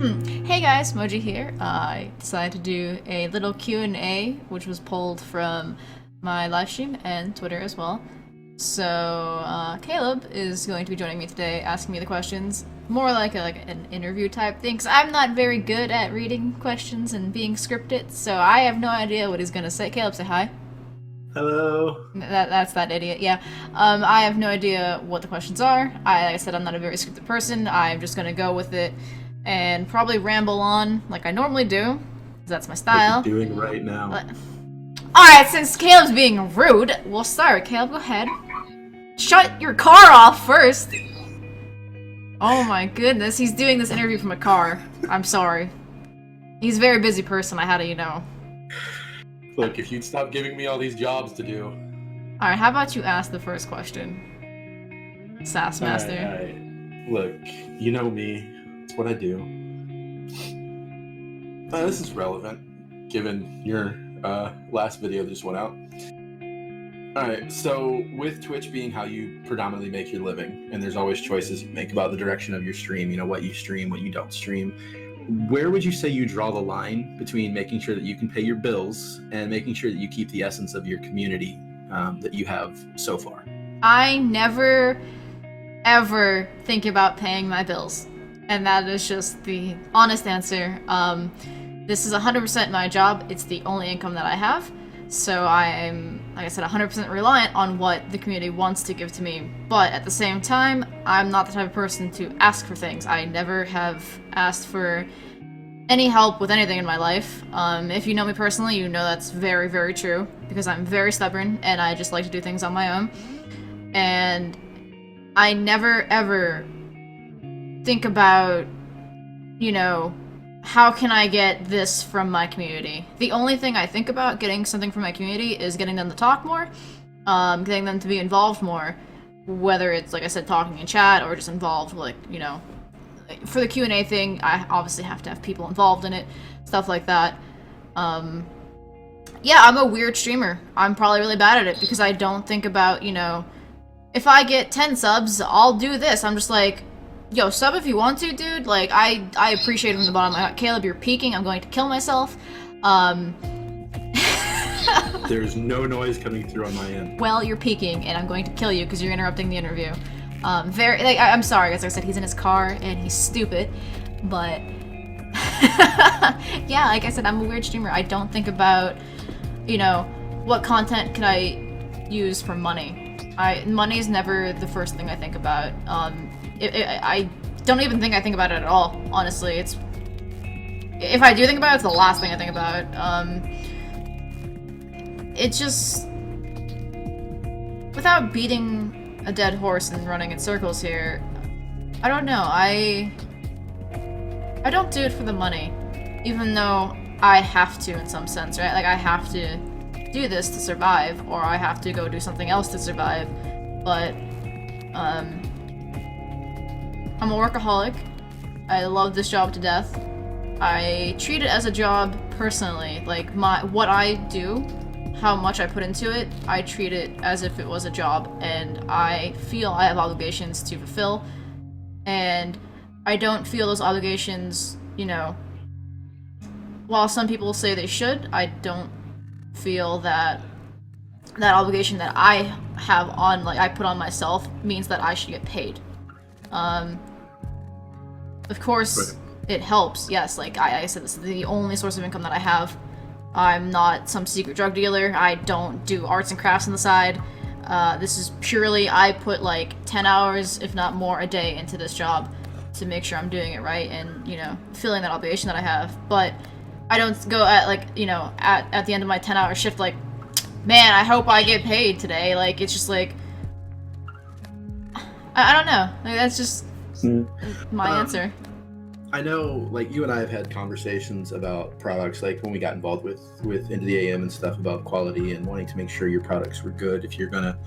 Hey guys, Mogee here. I decided to do a little Q&A, which was pulled from my live stream and Twitter as well. So Caleb is going to be joining me today, asking me the questions, more like an interview type thing. Cause I'm not very good at reading questions and being scripted, so I have no idea what he's gonna say. Caleb, say hi. Hello. That's that idiot. Yeah. I have no idea what the questions are. Like I said, I'm not a very scripted person. I'm just gonna go with it and probably ramble on like I normally do, 'cause that's my Like you're style. doing right now. Alright, since Caleb's being rude, we'll start. Caleb, go ahead. Shut your car off first! Oh my goodness, he's doing this interview from a car. I'm sorry. He's a very busy person, I had to, Look, if you'd stop giving me all these jobs to do. Alright, how about you ask the first question? Sass Master. Alright. Look, you know me. It's what I do. This is relevant, given your last video that just went out. Alright, so with Twitch being how you predominantly make your living, and there's always choices you make about the direction of your stream, what you stream, what you don't stream, where would you say you draw the line between making sure that you can pay your bills and making sure that you keep the essence of your community that you have so far? I never, ever think about paying my bills. And that is just the honest answer. This is 100% my job. It's the only income that I have. So I am, like I said, 100% reliant on what the community wants to give to me. But at the same time, I'm not the type of person to ask for things. I never have asked for any help with anything in my life. If you know me personally, you know that's very, very true. Because I'm very stubborn and I just like to do things on my own. And I never, ever think about, how can I get this from my community? The only thing I think about getting something from my community is getting them to talk more, getting them to be involved more, whether it's, like I said, talking in chat or just involved, for the Q&A thing, I obviously have to have people involved in it, stuff like that. Yeah, I'm a weird streamer. I'm probably really bad at it because I don't think about, if I get 10 subs, I'll do this. I'm just like, yo, sub if you want to, dude. Like, I appreciate it from the bottom of my heart. Caleb, you're peeking. I'm going to kill myself. There's no noise coming through on my end. Well, you're peeking, and I'm going to kill you because you're interrupting the interview. I'm sorry, guys. Like I said, he's in his car, and he's stupid. But, yeah, like I said, I'm a weird streamer. I don't think about, what content can I use for money. Money is never the first thing I think about. I don't even think I think about it at all, honestly. If I do think about it, it's the last thing I think about. It's just, without beating a dead horse and running in circles here, I don't know, I don't do it for the money, even though I have to in some sense, right? Like, I have to do this to survive, or I have to go do something else to survive, but, I'm a workaholic. I love this job to death. I treat it as a job personally. Like, what I do, how much I put into it, I treat it as if it was a job, and I feel I have obligations to fulfill, and I don't feel those obligations, while some people say they should, I don't feel that obligation that I have on, I put on myself means that I should get paid. Of course, it helps, yes, like I said, this is the only source of income that I have. I'm not some secret drug dealer, I don't do arts and crafts on the side. This is purely, I put 10 hours, if not more, a day into this job to make sure I'm doing it right and, filling that obligation that I have. But I don't go at, at the end of my 10-hour shift, man, I hope I get paid today. It's just I don't know. That's just my answer. I know, you and I have had conversations about products, when we got involved with Into the AM and stuff, about quality and wanting to make sure your products were good if you're going to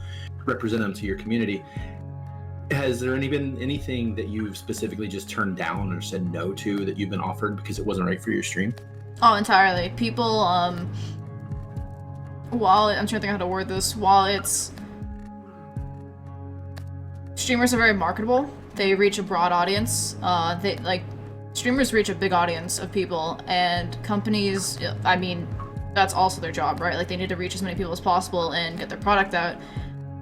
represent them to your community. Has there been anything that you've specifically just turned down or said no to that you've been offered because it wasn't right for your stream? Oh, entirely. People, while I'm trying to think how to word this, while it's streamers are very marketable. They reach a broad audience. streamers reach a big audience of people, and companies, I mean, that's also their job, right? Like, they need to reach as many people as possible and get their product out.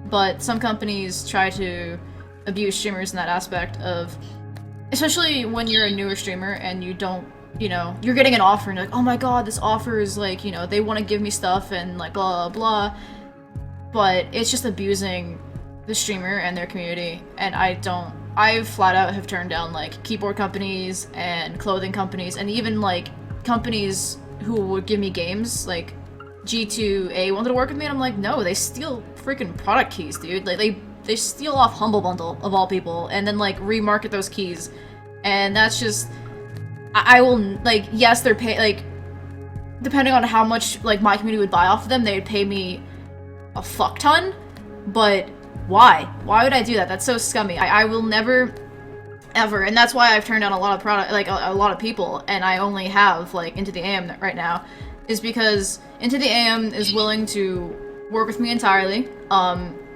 But some companies try to abuse streamers in that aspect of, especially when you're a newer streamer and you don't, you know, you're getting an offer and you're like, oh my god, this offer is like, you know, they want to give me stuff and like blah, blah, blah. But it's just abusing the streamer and their community, and I flat out have turned down like keyboard companies and clothing companies and even like companies who would give me games. Like G2A wanted to work with me, and I'm like, no, they steal freaking product keys, dude. Like they steal off Humble Bundle of all people and then like remarket those keys, and that's just, I will, like, yes, they're pay, like, depending on how much like my community would buy off of them, they'd pay me a fuck ton, but why would I do that? That's so scummy. I will never ever, and that's why I've turned down a lot of product, like a lot of people, and I only have like Into the AM right now, is because Into the AM is willing to work with me entirely.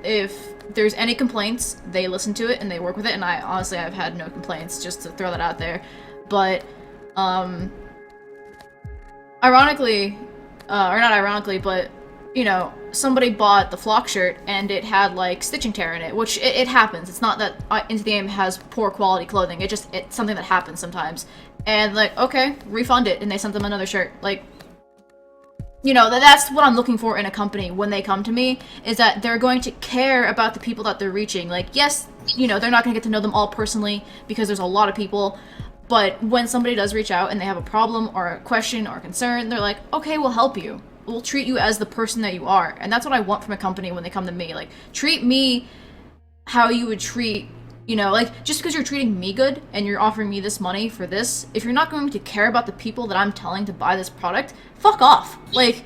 If there's any complaints, they listen to it and they work with it, and I've had no complaints, just to throw that out there. But ironically, or not ironically, but you know, somebody bought the Flock shirt and it had like stitching tear in it, which it happens. It's not that Into the Game has poor quality clothing. It's something that happens sometimes. And like, okay, refund it, and they sent them another shirt. Like, you know, that's what I'm looking for in a company when they come to me, is that they're going to care about the people that they're reaching. Like, yes, you know, they're not going to get to know them all personally because there's a lot of people, but when somebody does reach out and they have a problem or a question or a concern, they're like, okay, we'll help you. We'll treat you as the person that you are. And that's what I want from a company when they come to me. Like, treat me how you would treat, you know, like, just because you're treating me good and you're offering me this money for this, if you're not going to care about the people that I'm telling to buy this product, fuck off. Like,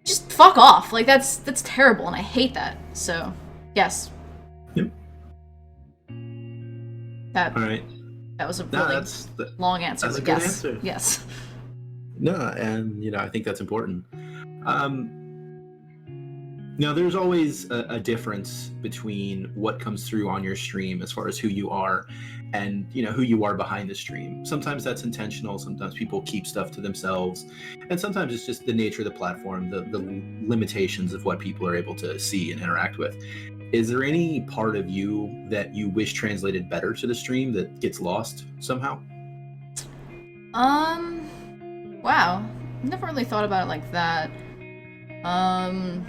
just fuck off. Like, that's terrible, and I hate that. So, yes. Yep. All right. That was a really long answer. That's a good answer. Yes. No, and you know, I think that's important. Now, there's always a difference between what comes through on your stream as far as who you are, and you know, who you are behind the stream. Sometimes that's intentional. Sometimes people keep stuff to themselves, and sometimes it's just the nature of the platform, the limitations of what people are able to see and interact with. Is there any part of you that you wish translated better to the stream that gets lost somehow? Wow. Never really thought about it like that. I'm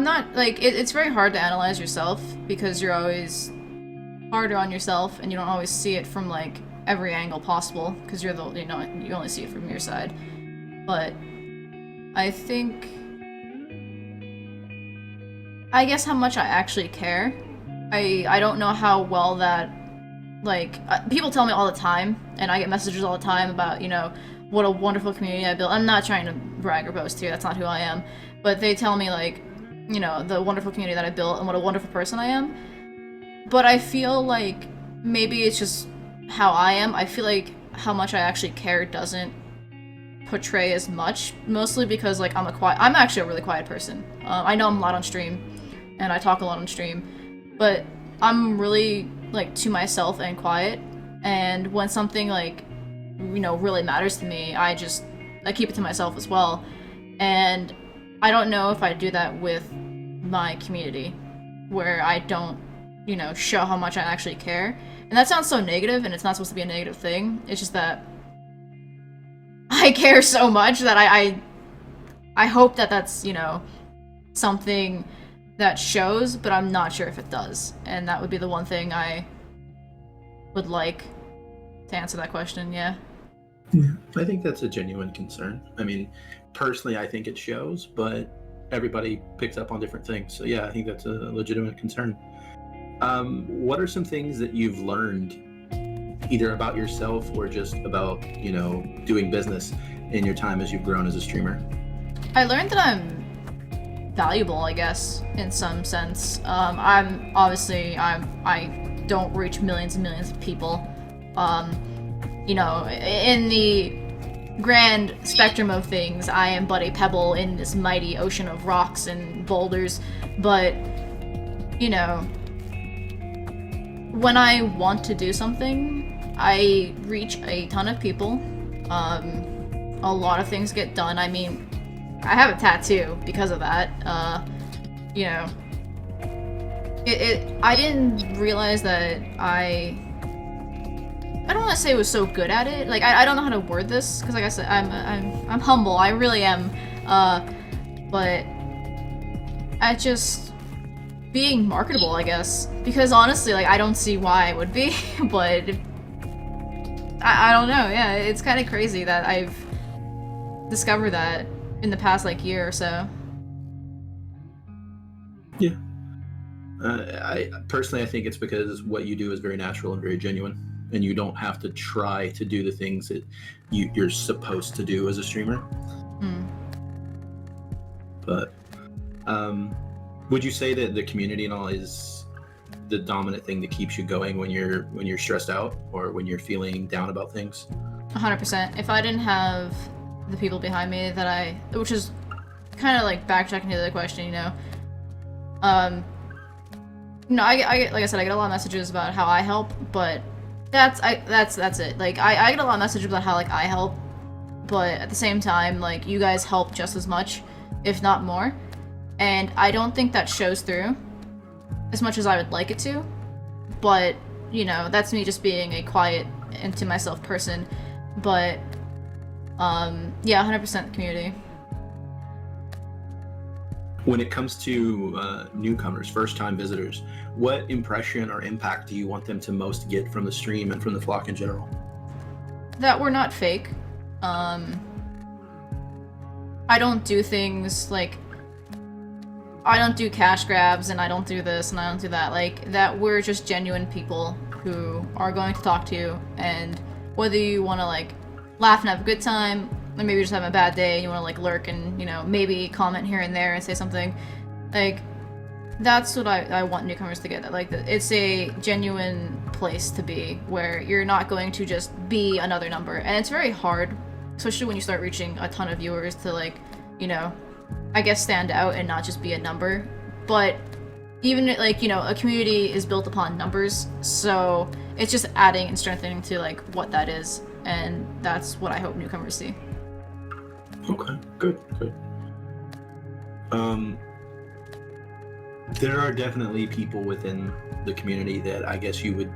not, like, it's very hard to analyze yourself because you're always harder on yourself and you don't always see it from, like, every angle possible because you're the, you know, you only see it from your side. But I think, I guess how much I actually care. I don't know how well that, like, people tell me all the time, and I get messages all the time about, you know, what a wonderful community I built. I'm not trying to brag or boast here, that's not who I am. But they tell me, like, you know, the wonderful community that I built and what a wonderful person I am. But I feel like maybe it's just how I am. I feel like how much I actually care doesn't portray as much, mostly because, like, I'm actually a really quiet person. I know I'm a lot on stream, and I talk a lot on stream, but I'm really, like, to myself and quiet, and when something, like, you know, really matters to me, I keep it to myself as well. And I don't know if I do that with my community, where I don't, you know, show how much I actually care. And that sounds so negative, and it's not supposed to be a negative thing. It's just that I care so much that I hope that that's, you know, something that shows, but I'm not sure if it does. And that would be the one thing I would like to answer that question, yeah. Yeah, I think that's a genuine concern. I mean, personally, I think it shows, but everybody picks up on different things. So yeah, I think that's a legitimate concern. What are some things that you've learned either about yourself or just about, you know, doing business in your time as you've grown as a streamer? I learned that I'm valuable, I guess, in some sense. I don't reach millions and millions of people. You know, in the grand spectrum of things, I am but a pebble in this mighty ocean of rocks and boulders, but, you know, when I want to do something, I reach a ton of people. A lot of things get done. I mean, I have a tattoo because of that. You know, I didn't realize that I don't want to say I was so good at it. Like, I don't know how to word this, because like I said, I'm humble. I really am. But I just being marketable, I guess. Because honestly, like, I don't see why I would be, but I don't know. Yeah, it's kind of crazy that I've discovered that in the past, like, year or so. Yeah. I personally, I think it's because what you do is very natural and very genuine, and you don't have to try to do the things that you're supposed to do as a streamer. But would you say that the community and all is the dominant thing that keeps you going when you're stressed out or when you're feeling down about things? 100%. If I didn't have the people behind me which is kind of like backtracking to the other question, you know. No, I get, like I said, I get a lot of messages about how I help, but that's it. Like, I get a lot of messages about how, like, I help, but at the same time, like, you guys help just as much, if not more, and I don't think that shows through as much as I would like it to, but, you know, that's me just being a quiet and to myself person, but, yeah, 100% the community. When it comes to newcomers, first-time visitors, what impression or impact do you want them to most get from the stream and from the flock in general? That we're not fake. I don't do things like... I don't do cash grabs, and I don't do this, and I don't do that. Like, that we're just genuine people who are going to talk to you, and whether you want to, like, laugh and have a good time, or maybe you're just having a bad day and you want to, like, lurk and, you know, maybe comment here and there and say something. Like, that's what I want newcomers to get. Like, it's a genuine place to be where you're not going to just be another number. And it's very hard, especially when you start reaching a ton of viewers, to, like, you know, I guess stand out and not just be a number. But even, like, you know, a community is built upon numbers, so it's just adding and strengthening to, like, what that is. And that's what I hope newcomers see. Okay, good. There are definitely people within the community that I guess you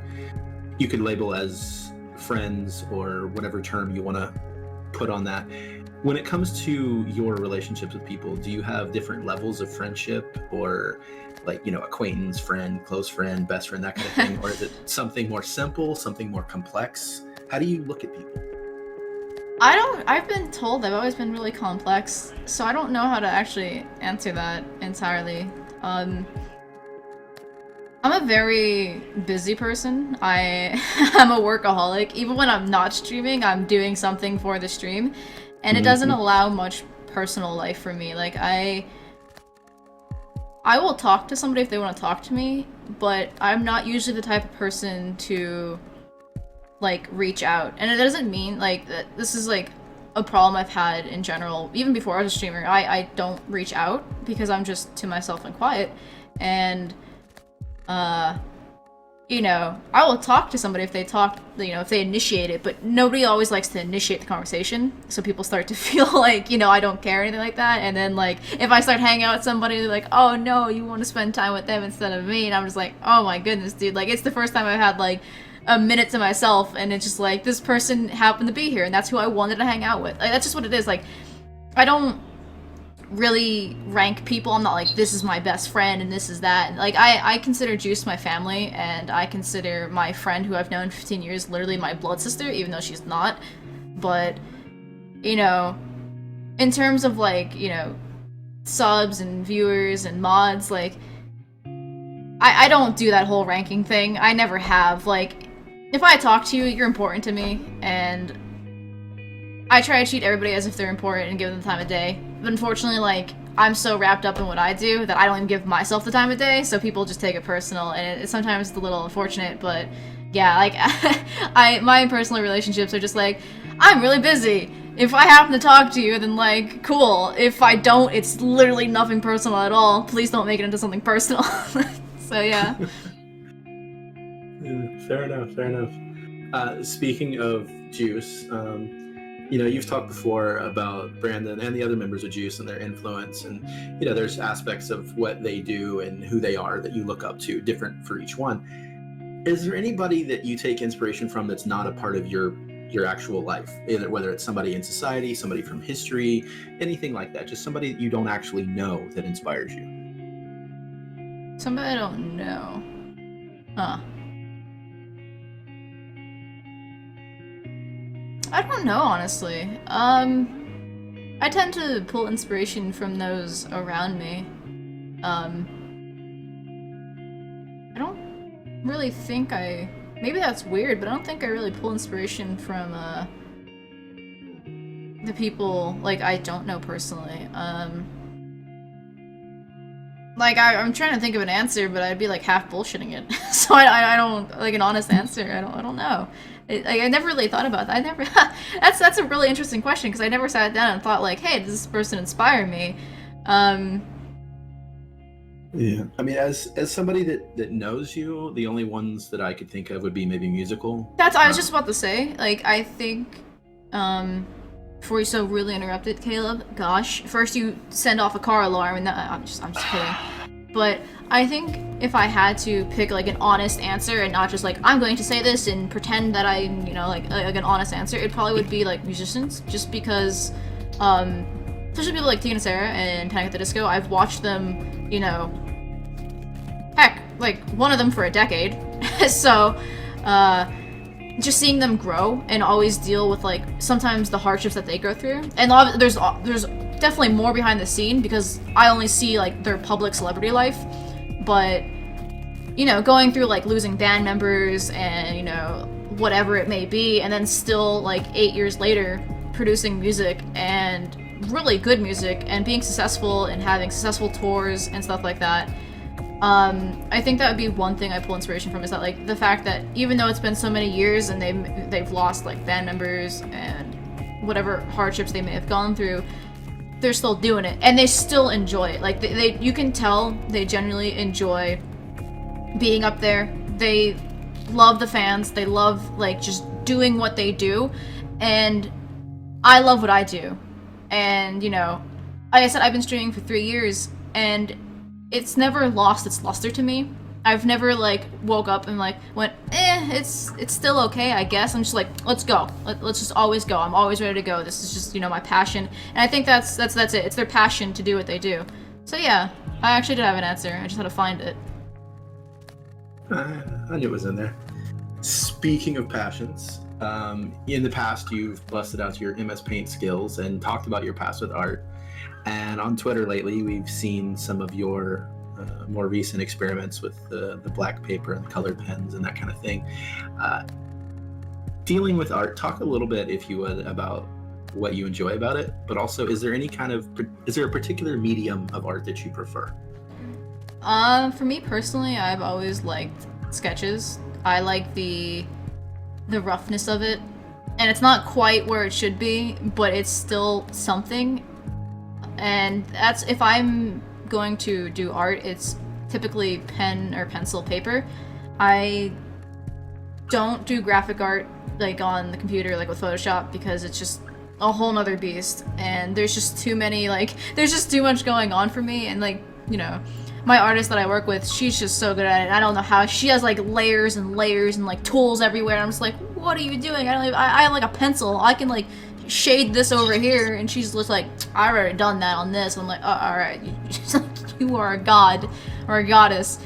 could label as friends or whatever term you want to put on that. When it comes to your relationships with people, do you have different levels of friendship, or, like, you know, acquaintance, friend, close friend, best friend, that kind of thing? Or is it something more simple, something more complex? How do you look at people? I've been told I've always been really complex, so I don't know how to actually answer that entirely. I'm a very busy person. I'm a workaholic. Even when I'm not streaming, I'm doing something for the stream, and it doesn't allow much personal life for me. Like, I will talk to somebody if they want to talk to me, but I'm not usually the type of person to, like, reach out. And it doesn't mean, like, that this is, like, a problem I've had in general. Even before I was a streamer, I don't reach out because I'm just to myself and quiet. And, you know, I will talk to somebody if they talk, you know, if they initiate it, but nobody always likes to initiate the conversation, so people start to feel like, you know, I don't care or anything like that. And then, like, if I start hanging out with somebody, they're like, oh no, you want to spend time with them instead of me, and I'm just like, oh my goodness, dude, like, it's the first time I've had, like, a minute to myself, and it's just like, this person happened to be here, and that's who I wanted to hang out with. Like, that's just what it is. Like, I don't really rank people. I'm not like, this is my best friend and this is that. And, like, I consider Juice my family, and I consider my friend who I've known 15 years literally my blood sister, even though she's not. But, you know, in terms of, like, you know, subs and viewers and mods, like, I don't do that whole ranking thing. I never have. Like, if I talk to you, you're important to me, and I try to treat everybody as if they're important and give them the time of day. But unfortunately, like, I'm so wrapped up in what I do that I don't even give myself the time of day, so people just take it personal, and it's sometimes a little unfortunate, but yeah, like, my personal relationships are just like, I'm really busy. If I happen to talk to you, then, like, cool. If I don't, it's literally nothing personal at all. Please don't make it into something personal. So, yeah. Fair enough. Fair enough. Speaking of Juice, you've talked before about Brandon and the other members of Juice and their influence, and there's aspects of what they do and who they are that you look up to, different for each one. Is there anybody that you take inspiration from that's not a part of your actual life, either whether it's somebody in society, somebody from history, anything like that, just somebody that you don't actually know that inspires you? Somebody I don't know. Huh. I don't know, honestly. I tend to pull inspiration from those around me. I don't really think maybe that's weird, but I don't think I really pull inspiration from, the people, like, I don't know personally. Like, I'm trying to think of an answer, but I'd be, like, half bullshitting it. So I don't, like, an honest answer, I don't know. I never really thought about that. That's a really interesting question, because I never sat down and thought, like, hey, does this person inspire me? Yeah, I mean, as somebody that knows you, the only ones that I could think of would be maybe musical. I was just about to say, like, I think, before you so rudely interrupted, Caleb, gosh, first you send off a car alarm, and I'm just kidding. But I think if I had to pick, like, an honest answer, and not just, like, I'm going to say this and pretend that I, like an honest answer, it probably would be, like, musicians, just because, especially people like Tina and Sarah and Panic at the Disco, I've watched them, heck, like, one of them for a decade. So, just seeing them grow and always deal with, like, sometimes the hardships that they go through. And there's definitely more behind the scene, because I only see, like, their public celebrity life. But, going through, like, losing band members and, whatever it may be, and then still, like, 8 years later, producing music, and really good music, and being successful and having successful tours and stuff like that. I think that would be one thing I pull inspiration from, is that, like, the fact that even though it's been so many years and they've lost, like, band members and whatever hardships they may have gone through, they're still doing it, and they still enjoy it. Like, you can tell they genuinely enjoy being up there. They love the fans. They love, like, just doing what they do, and I love what I do. And, like I said, I've been streaming for 3 years, and it's never lost its luster to me. I've never, like, woke up and, like, went, it's still okay, I guess. I'm just like, let's go. Let's just always go. I'm always ready to go. This is just, my passion. And I think that's it. It's their passion to do what they do. So yeah, I actually did have an answer. I just had to find it. I knew it was in there. Speaking of passions, in the past you've busted out your MS Paint skills and talked about your past with art. And on Twitter lately, we've seen some of your more recent experiments with the black paper and the colored pens and that kind of thing. Dealing with art, talk a little bit, if you would, about what you enjoy about it, but also, is there a particular medium of art that you prefer? For me personally, I've always liked sketches. I like the roughness of it, and it's not quite where it should be, but it's still something. And that's, if I'm going to do art, it's typically pen or pencil paper. I don't do graphic art, like, on the computer, like with Photoshop, because it's just a whole nother beast, and there's just too many, like, there's just too much going on for me. And, like, my artist that I work with, she's just so good at it. I don't know how. She has, like, layers and layers and, like, tools everywhere, and I'm just like, what are you doing? I have, like, a pencil. I can, like, shade this over here, and she's just like, I already done that on this. I'm like, oh, all right, you are a god or a goddess.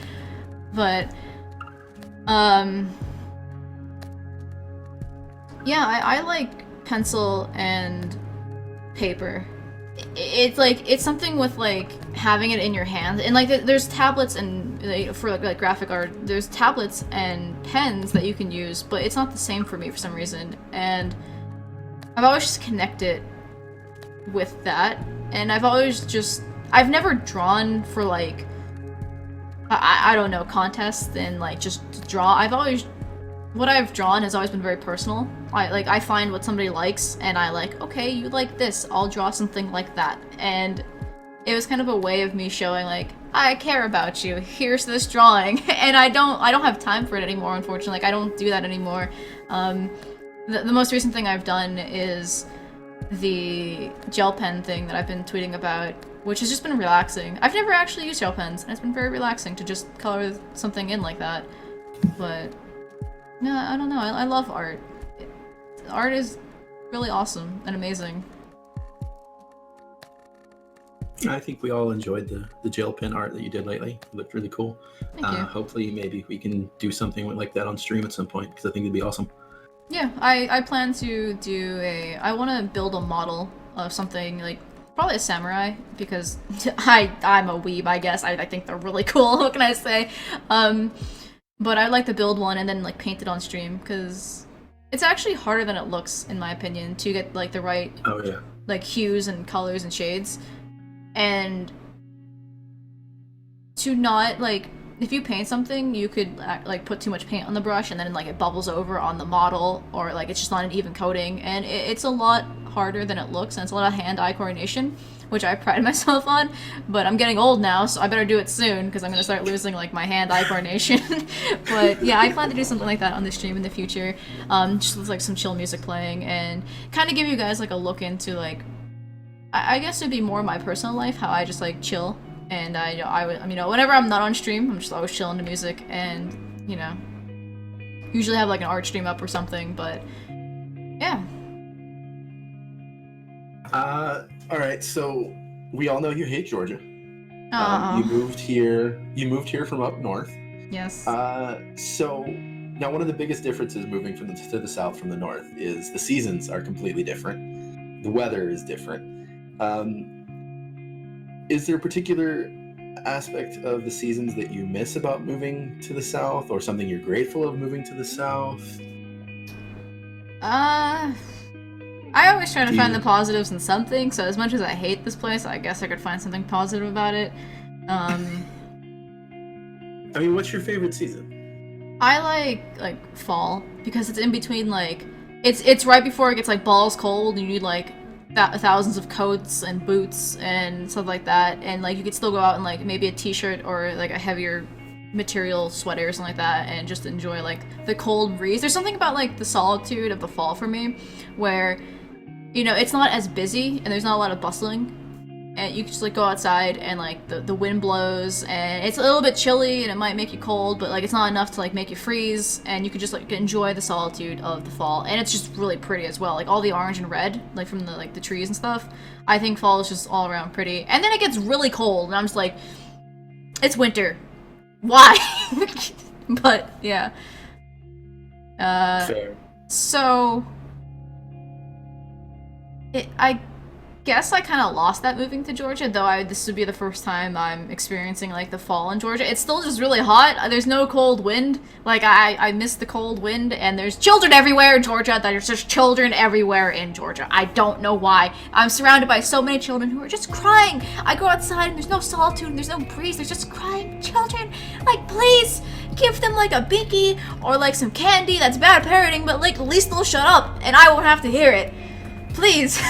But yeah, I like pencil and paper. It's like, it's something with, like, having it in your hand, and, like, there's tablets and, like, for like graphic art, there's tablets and pens that you can use, but it's not the same for me for some reason. And I've always just connected with that, and I've never drawn for, like, I don't know, contests and, like, just draw. What I've drawn has always been very personal. I find what somebody likes, and I like, okay, you like this, I'll draw something like that. And it was kind of a way of me showing, like, I care about you. Here's this drawing. And I don't have time for it anymore, unfortunately. Like, I don't do that anymore. The most recent thing I've done is the gel pen thing that I've been tweeting about, which has just been relaxing. I've never actually used gel pens, and it's been very relaxing to just color something in like that. But, no, I don't know. I love art. Art is really awesome and amazing. I think we all enjoyed the gel pen art that you did lately. It looked really cool. Thank you. Hopefully, maybe we can do something like that on stream at some point, because I think it'd be awesome. Yeah, I plan to do I want to build a model of something, like, probably a samurai, because I'm a weeb, I guess. I think they're really cool, what can I say? But I'd like to build one and then, like, paint it on stream, because it's actually harder than it looks, in my opinion, to get, like, the right, like, hues and colors and shades. And to not, like, if you paint something, you could, like, put too much paint on the brush and then, like, it bubbles over on the model, or, like, it's just not an even coating, and it's a lot harder than it looks, and it's a lot of hand-eye coordination, which I pride myself on, but I'm getting old now, so I better do it soon, because I'm gonna start losing, like, my hand-eye coordination. But, yeah, I plan to do something like that on the stream in the future, just with, like, some chill music playing, and kind of give you guys, like, a look into, like, I guess it'd be more my personal life, how I just, like, chill, and I you know, whenever I'm not on stream, I'm just always chilling to music, and, you know, usually have, like, an art stream up or something, but, yeah. Alright, so we all know you hate Georgia. Aww. You moved here from up north. Yes. So now one of the biggest differences moving to the south from the north is the seasons are completely different. The weather is different. Is there a particular aspect of the seasons that you miss about moving to the south, or something you're grateful of moving to the south? I always try to find the positives in something, so as much as I hate this place, I guess I could find something positive about it. I mean, what's your favorite season? I like fall, because it's in between, like, it's right before it gets, like, balls cold, and you need, like, thousands of coats and boots and stuff like that, and, like, you could still go out in, like, maybe a t-shirt or, like, a heavier material sweater or something like that, and just enjoy, like, the cold breeze. There's something about, like, the solitude of the fall for me, where, you know, it's not as busy, and there's not a lot of bustling, and you can just, like, go outside, and, like, the wind blows, and it's a little bit chilly, and it might make you cold, but, like, it's not enough to, like, make you freeze, and you could just, like, enjoy the solitude of the fall, and it's just really pretty as well, like, all the orange and red, like, from the, like, the trees and stuff. I think fall is just all around pretty, and then it gets really cold, and I'm just like, it's winter. Why? But, yeah. Fair. So, I guess I kind of lost that moving to Georgia, though this would be the first time I'm experiencing, like, the fall in Georgia. It's still just really hot. There's no cold wind. Like, I miss the cold wind, and there's children everywhere in Georgia. There's just children everywhere in Georgia. I don't know why. I'm surrounded by so many children who are just crying. I go outside, and there's no solitude, and there's no breeze. There's just crying children. Like, please, give them, like, a binky or, like, some candy. That's bad parenting, but, like, at least they'll shut up, and I won't have to hear it. Please.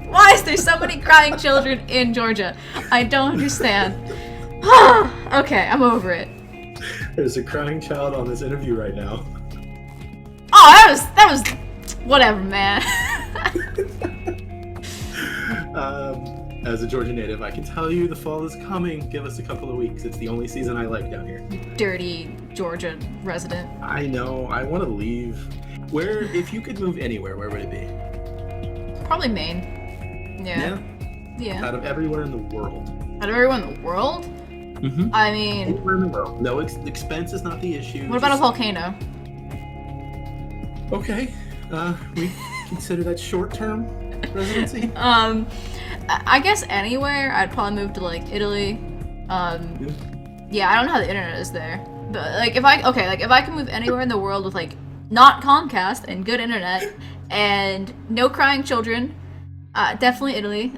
Why is there so many crying children in Georgia? I don't understand. Okay, I'm over it. There's a crying child on this interview right now. Oh, that was whatever, man. As a Georgia native, I can tell you the fall is coming. Give us a couple of weeks. It's the only season I like down here. Dirty Georgia resident. I know. I want to leave. If you could move anywhere, where would it be? Probably Maine. Yeah. Out of everywhere in the world. Out of everyone in the world? Mm-hmm. I mean... Anywhere in the world. No, expense is not the issue. What about a volcano? Okay. We consider that short-term residency? I guess anywhere. I'd probably move to, like, Italy. Yeah, I don't know how the internet is there. But, like, if I can move anywhere in the world with, like, not Comcast and good internet and no crying children, definitely Italy.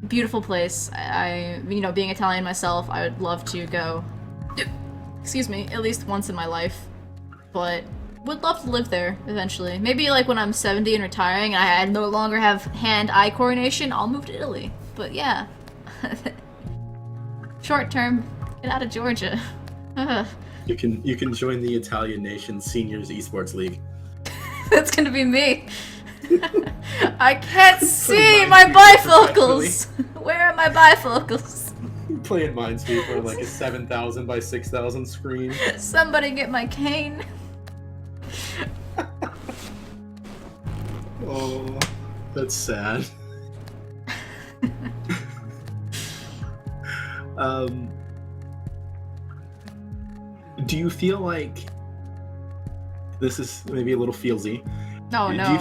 Beautiful place. You know, being Italian myself, I would love to go, excuse me, at least once in my life. But would love to live there eventually. Maybe, like, when I'm 70 and retiring and I no longer have hand-eye coordination, I'll move to Italy. But yeah. Short term, get out of Georgia. Ugh. You can join the Italian Nations Seniors Esports League. That's gonna be me. I can't see Playing my Minesweeper bifocals. Where are my bifocals? Playing Minesweeper on like a 7,000 by 6,000 screen. Somebody get my cane. Oh, that's sad. Do you feel like this is maybe a little feelsy? Oh no. Do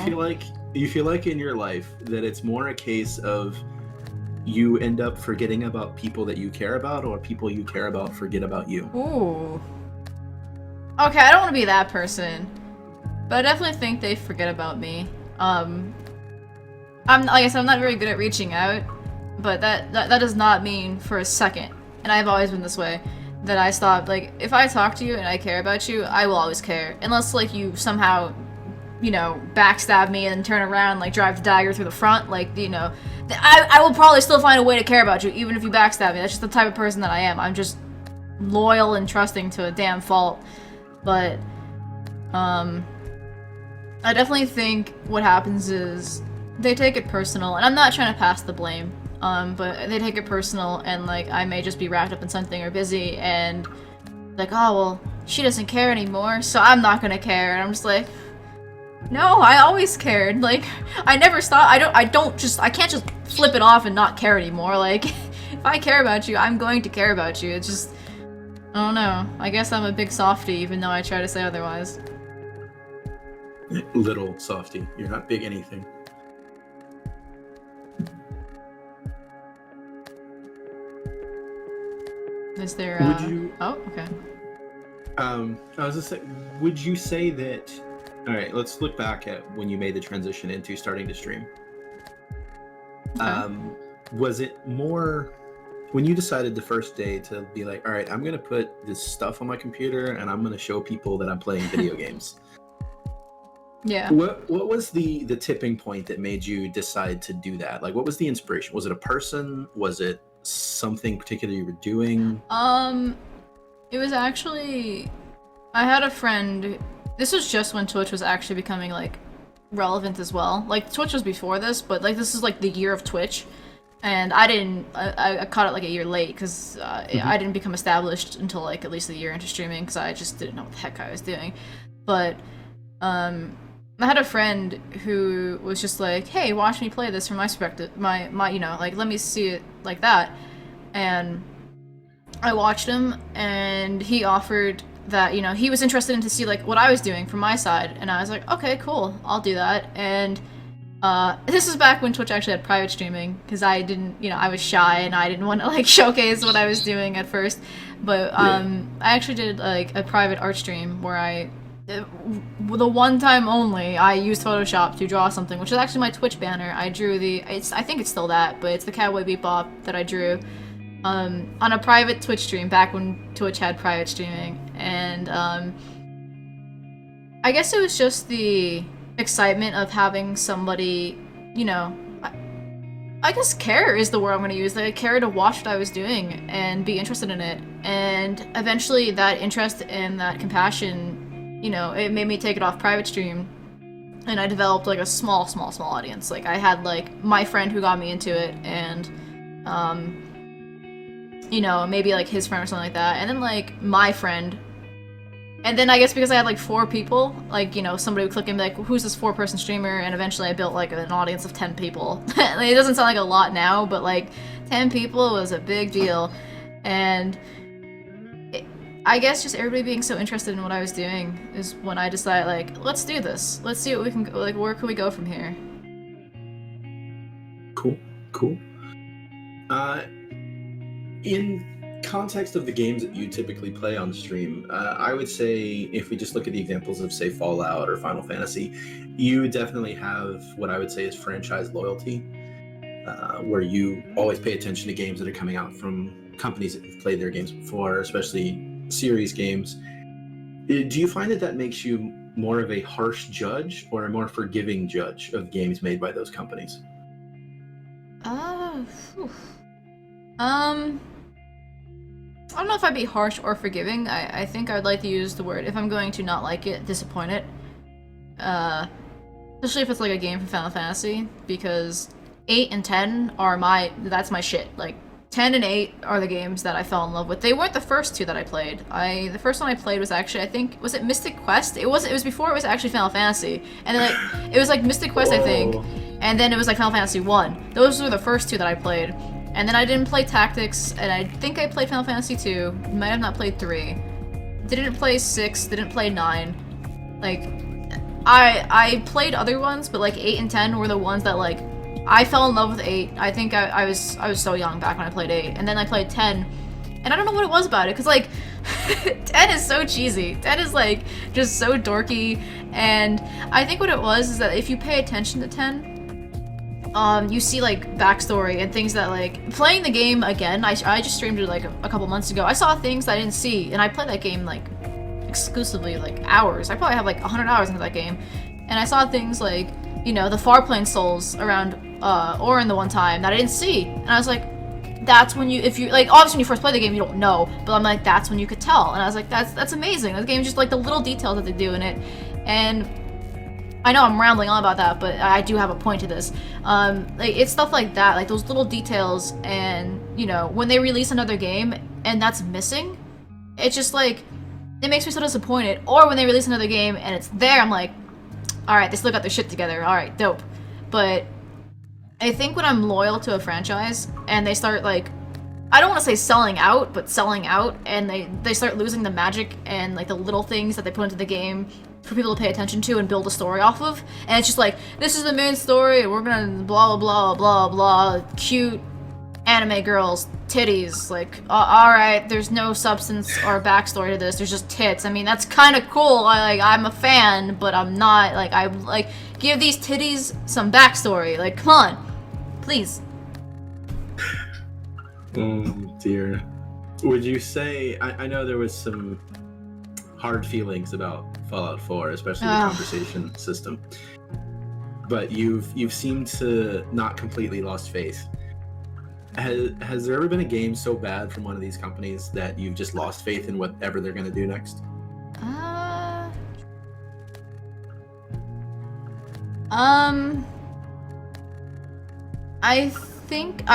you feel like in your life that it's more a case of you end up forgetting about people that you care about, or people you care about forget about you? Ooh. Okay, I don't want to be that person, but I definitely think they forget about me. I'm like I said, I'm not very good at reaching out, but that does not mean for a second, and I've always been this way, that I stop. Like, if I talk to you and I care about you, I will always care, unless like you somehow, you know, backstab me and turn around, like drive the dagger through the front, like, you know, I will probably still find a way to care about you, even if you backstab me. That's just the type of person that I am. I'm just loyal and trusting to a damn fault. But, I definitely think what happens is they take it personal, and I'm not trying to pass the blame, but they take it personal, and, like, I may just be wrapped up in something or busy, and, like, oh, well, she doesn't care anymore, so I'm not gonna care, and I'm just like, no, I always cared. Like, I never stop. I can't just flip it off and not care anymore. Like, if I care about you, I'm going to care about you. It's just, I don't know. I guess I'm a big softie, even though I try to say otherwise. Little softy. You're not big anything. Is there, Would you... Oh, okay. I was just saying, would you say that... All right, let's look back at when you made the transition into starting to stream. Okay. Was it more when you decided the first day to be like, all right, I'm going to put this stuff on my computer and I'm going to show people that I'm playing video games? Yeah. What was the tipping point that made you decide to do that? Like, what was the inspiration? Was it a person? Was it something particular you were doing? It was actually, I had a friend. This was just when Twitch was actually becoming, like, relevant as well. Like, Twitch was before this, but, like, this is, like, the year of Twitch. And I caught it, like, a year late, because I didn't become established until, like, at least a year into streaming, because I just didn't know what the heck I was doing. But, I had a friend who was just like, hey, watch me play this from my perspective, my you know, like, let me see it like that. And I watched him, and he offered that, you know, he was interested in to see, like, what I was doing from my side, and I was like, okay, cool, I'll do that. And this is back when Twitch actually had private streaming, because I didn't, you know, I was shy and I didn't want to, like, showcase what I was doing at first. But I actually did, like, a private art stream where the one time only, I used Photoshop to draw something, which is actually my Twitch banner. I drew I think it's still that, but it's the Cowboy Bebop that I drew on a private Twitch stream back when Twitch had private streaming. And I guess it was just the excitement of having somebody, you know, I guess care is the word I'm going to use. Like, care to watch what I was doing and be interested in it. And eventually that interest and that compassion, you know, it made me take it off private stream. And I developed, like, a small audience. Like, I had, like, my friend who got me into it, and, you know, maybe, like, his friend or something like that. And then, like, my friend. And then I guess because I had, like, 4 people, like, you know, somebody would click and be like, who's this 4-person streamer? And eventually I built, like, an audience of 10 people. Like, it doesn't sound like a lot now, but, like, 10 people was a big deal. And I guess just everybody being so interested in what I was doing is when I decided, like, let's do this. Let's see what we can, like, where can we go from here? Cool. In context of the games that you typically play on stream, I would say if we just look at the examples of, say, Fallout or Final Fantasy, you definitely have what I would say is franchise loyalty, where you always pay attention to games that are coming out from companies that have played their games before, especially series games. Do you find that makes you more of a harsh judge or a more forgiving judge of games made by those companies? I don't know if I'd be harsh or forgiving. I think I'd like to use the word, if I'm going to not like it, disappoint it. Especially if it's like a game from Final Fantasy, because 8 and 10 are that's my shit. Like, 10 and 8 are the games that I fell in love with. They weren't the first two that I played. The first one I played was actually, I think, was it Mystic Quest? It was before it was actually Final Fantasy. And then it was like Mystic Quest, I think. And then it was like Final Fantasy 1. Those were the first two that I played. And then I didn't play Tactics, and I think I played Final Fantasy 2. Might have not played 3. Didn't play 6, didn't play 9. Like, I played other ones, but like 8 and 10 were the ones that like I fell in love with 8. I think I was so young back when I played 8, and then I played 10, and I don't know what it was about it, cause like 10 is so cheesy. 10 is like just so dorky, and I think what it was is that if you pay attention to 10, you see like backstory and things that like playing the game again. I just streamed it like a couple months ago. I saw things that I didn't see, and I played that game like exclusively like hours. I probably have like 100 hours into that game, and I saw things like, you know, the Farplane souls around Orin the one time that I didn't see, and I was like, that's when if you like, obviously when you first play the game you don't know, but I'm like, that's when you could tell, and I was like, that's amazing. The game, just like the little details that they do in it. And I know I'm rambling on about that, but I do have a point to this. Like, it's stuff like that, like those little details, and you know, when they release another game and that's missing, it's just like, it makes me so disappointed. Or when they release another game and it's there, I'm like, alright, they still got their shit together, alright, dope. But I think when I'm loyal to a franchise and they start like, I don't want to say selling out, but selling out, and they start losing the magic and like the little things that they put into the game for people to pay attention to and build a story off of, and it's just like, this is the main story, we're gonna blah blah blah blah, cute anime girls, titties, like, alright, there's no substance or backstory to this, there's just tits. I mean, that's kind of cool, I'm a fan, but I'm not, like, I, like, give these titties some backstory, like, come on, please. Oh, dear. Would you say, I know there was some hard feelings about Fallout 4, especially the conversation system, but you've seemed to not completely lost faith. Has there ever been a game so bad from one of these companies that you've just lost faith in whatever they're going to do next? I think,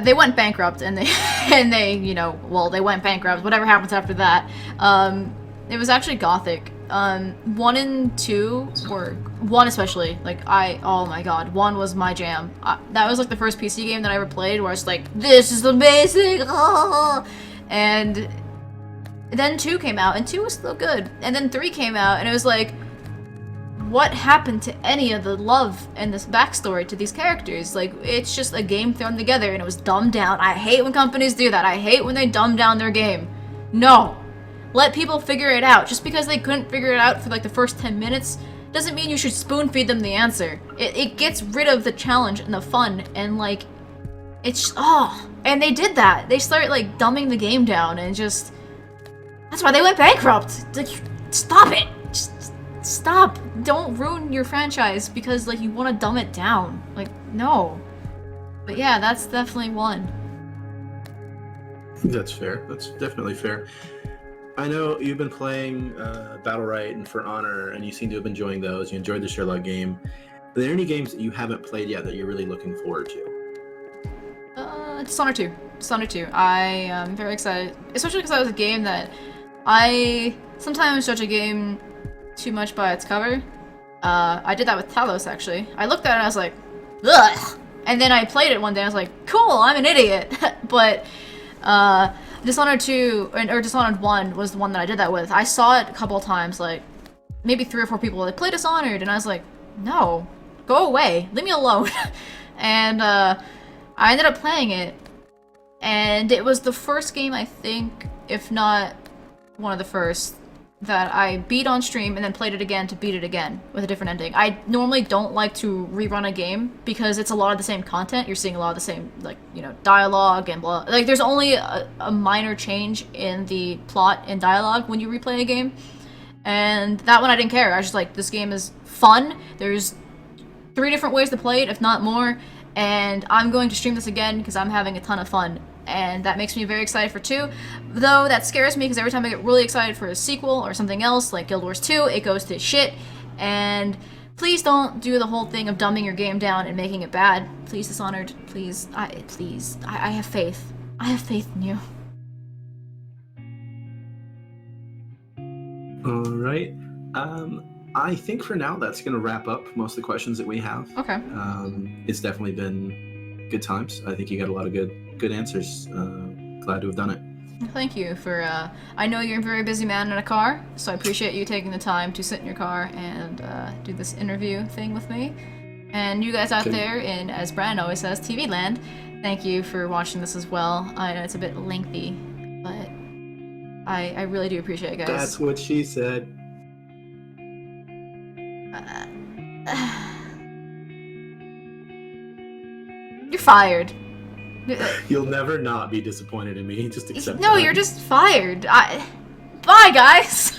they went bankrupt, and they, you know, well, they went bankrupt, whatever happens after that. It was actually Gothic. 1 and 2 were, 1 especially, like, oh my god, 1 was my jam. That was like the first PC game that I ever played where I was like, this is amazing! Oh! And then 2 came out, and 2 was still good. And then 3 came out, and it was like, what happened to any of the love and this backstory to these characters? Like, it's just a game thrown together, and it was dumbed down. I hate when companies do that. I hate when they dumb down their game. No. Let people figure it out. Just because they couldn't figure it out for like the first 10 minutes doesn't mean you should spoon feed them the answer. It gets rid of the challenge and the fun, and like, it's, and they did that. They started like dumbing the game down, and just, that's why they went bankrupt. Like, stop it. Just stop. Don't ruin your franchise because like you want to dumb it down. Like, no. But yeah, that's definitely one. That's fair. That's definitely fair. I know you've been playing Battlerite and For Honor, and you seem to have been enjoying those. You enjoyed the Sherlock game. Are there any games that you haven't played yet that you're really looking forward to? Dishonored 2. Dishonored 2. I am very excited, especially because that was a game that I sometimes judge a game too much by its cover. I did that with Talos, actually. I looked at it and I was like, ugh! And then I played it one day and I was like, cool, I'm an idiot! But, Dishonored 2, or Dishonored 1 was the one that I did that with. I saw it a couple of times, like, maybe 3 or 4 people like, play Dishonored, and I was like, no, go away, leave me alone. And, I ended up playing it, and it was the first game, I think, if not one of the first, that I beat on stream and then played it again to beat it again with a different ending. I normally don't like to rerun a game because it's a lot of the same content. You're seeing a lot of the same, like, you know, dialogue and blah. Like, there's only a minor change in the plot and dialogue when you replay a game. And that one I didn't care. I was just like, this game is fun. There's 3 different ways to play it, if not more. And I'm going to stream this again because I'm having a ton of fun. and that makes me very excited for 2. Though that scares me because every time I get really excited for a sequel or something else like Guild Wars 2, it goes to shit. And please don't do the whole thing of dumbing your game down and making it bad. Please, Dishonored. Please, I have faith. I have faith in you. All right. I think for now that's going to wrap up most of the questions that we have. Okay. It's definitely been good times. I think you got a lot of good answers. Glad to have done it. Thank you for, I know you're a very busy man in a car, so I appreciate you taking the time to sit in your car and do this interview thing with me. And you guys out there in, as Brian always says, TV land, thank you for watching this as well. I know it's a bit lengthy, but I really do appreciate it, guys. That's what she said. You're fired. You'll never not be disappointed in me. Just accept No, that. you're just fired. Bye, guys!